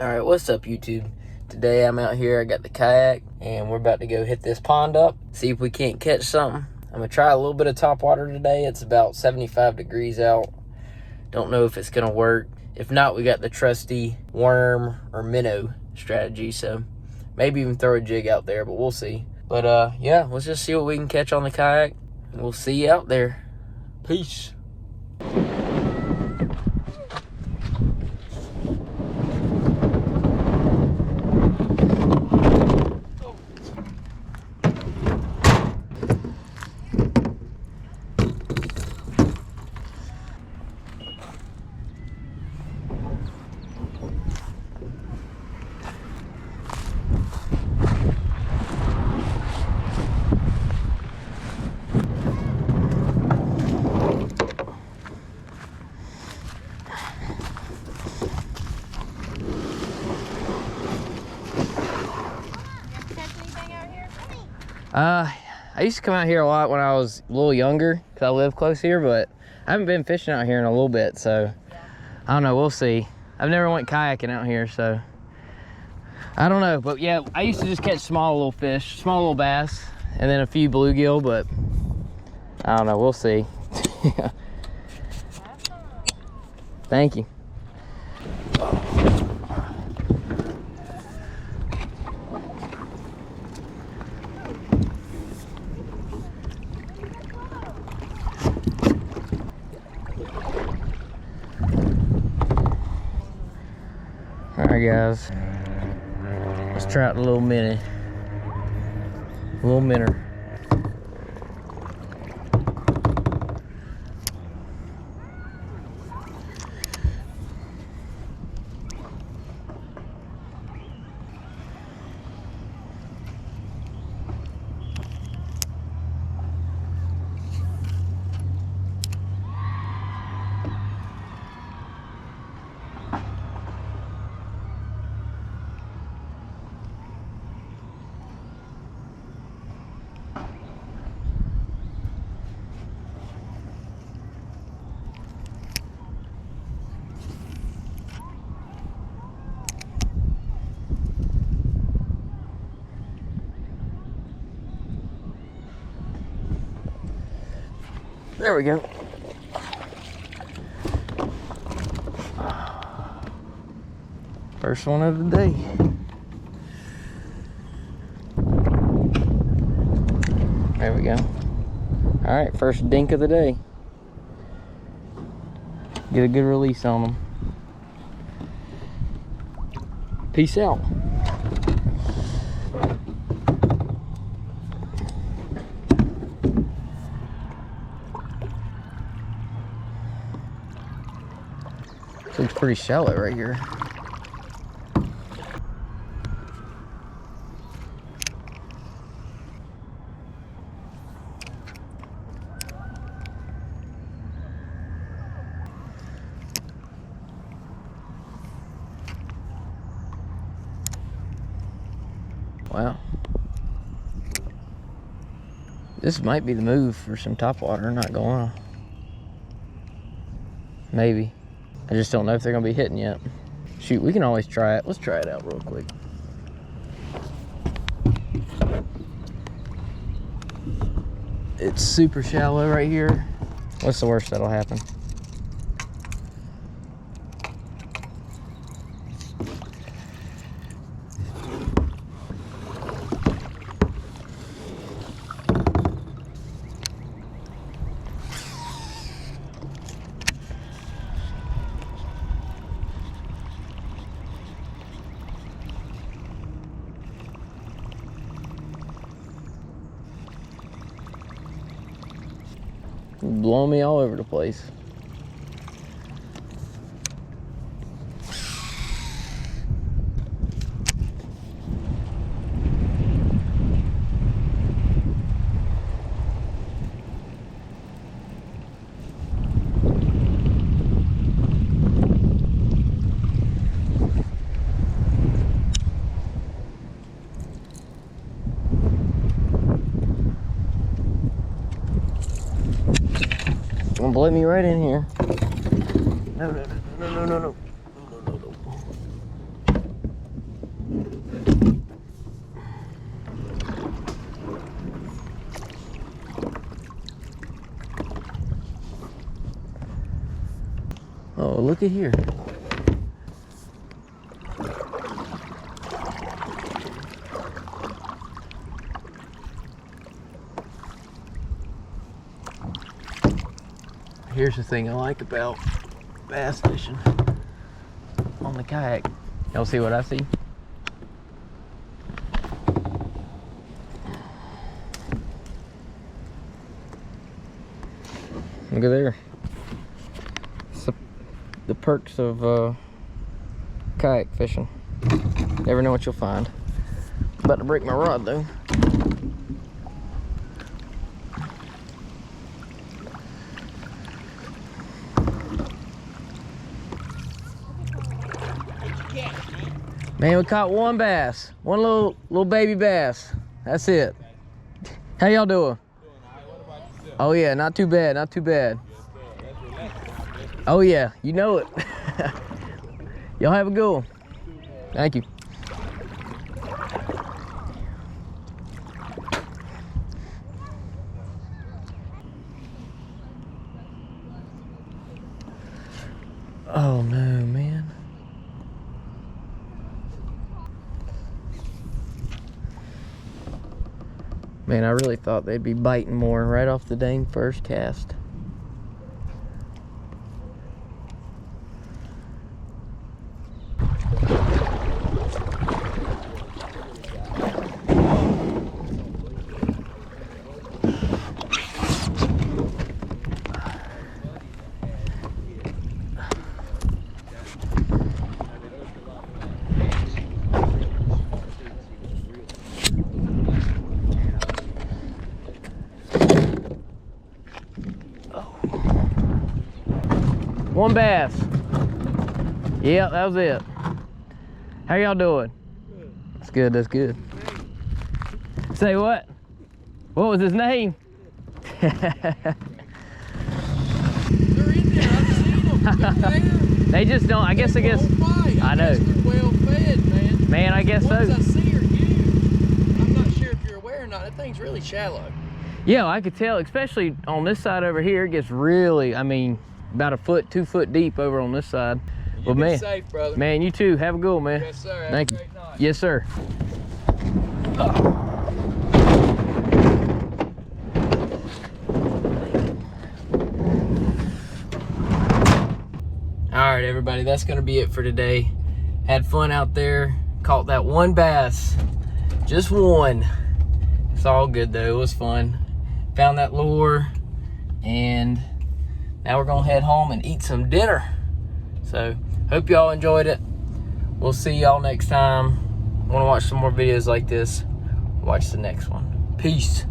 Alright, what's up YouTube? Today I'm out here, I got the kayak, and we're about to go hit this pond up, see if we can't catch something. I'm gonna try a little bit of top water today. It's about 75 degrees out. Don't know if it's gonna work. If not, we got the trusty worm or minnow strategy, so maybe even throw a jig out there, but we'll see. But yeah, let's just see what we can catch on the kayak. We'll see you out there. Peace. I used to come out here a lot when I was a little younger because I live close here, but I haven't been fishing out here in a little bit, so I don't know, we'll see. I've never went kayaking out here, so I don't know. But yeah, I used to just catch small little fish, small little bass, and then a few bluegill, but I don't know, we'll see. Thank you. Alright guys, let's try out the little minnow. Little minnow. There we go. First one of the day. There we go. All right, first dink of the day. Get a good release on them. Peace out. Looks pretty shallow right here. Wow. This might be the move for some topwater, not gonna lie. Maybe. I just don't know if they're gonna be hitting yet. Shoot, we can always try it. Let's try it out real quick. It's super shallow right here. What's the worst that'll happen? Blowing me all over the place. Gonna blow me right in here. No, no, no, no, no, no, no, no, no, no. Oh, look at here. Here's the thing I like about bass fishing on the kayak. Y'all see what I see? Look at there. The perks of kayak fishing. Never know what you'll find. About to break my rod though. Man, we caught one bass. One little baby bass. That's it. How y'all doing? Oh yeah, not too bad, not too bad. Oh yeah, you know it. Y'all have a good one. Thank you. Oh no, man. Man, I really thought they'd be biting more right off the dang first cast. One bass. Yep, that was it. How y'all doing? Good. That's good, that's good. Say what? What was his name? They're in there, I've seen them. They just don't, I guess. I know. They're well fed, man. Man, I guess so. The ones I see are huge. I'm not sure if you're aware or not, that thing's really shallow. Yeah, I could tell, especially on this side over here, it gets really, I mean, about 1 foot, 2 foot deep over on this side. You be safe, brother. Man, you too. Have a good one, man. Yes, sir. Have Thank a you. great night. Yes, sir. All right, everybody, that's gonna be it for today. Had fun out there. Caught that one bass. Just one. It's all good though. It was fun. Found that lure, and now we're gonna head home and eat some dinner. So hope y'all enjoyed it. We'll see y'all next time. Want to watch some more videos like this? Watch the next one. Peace.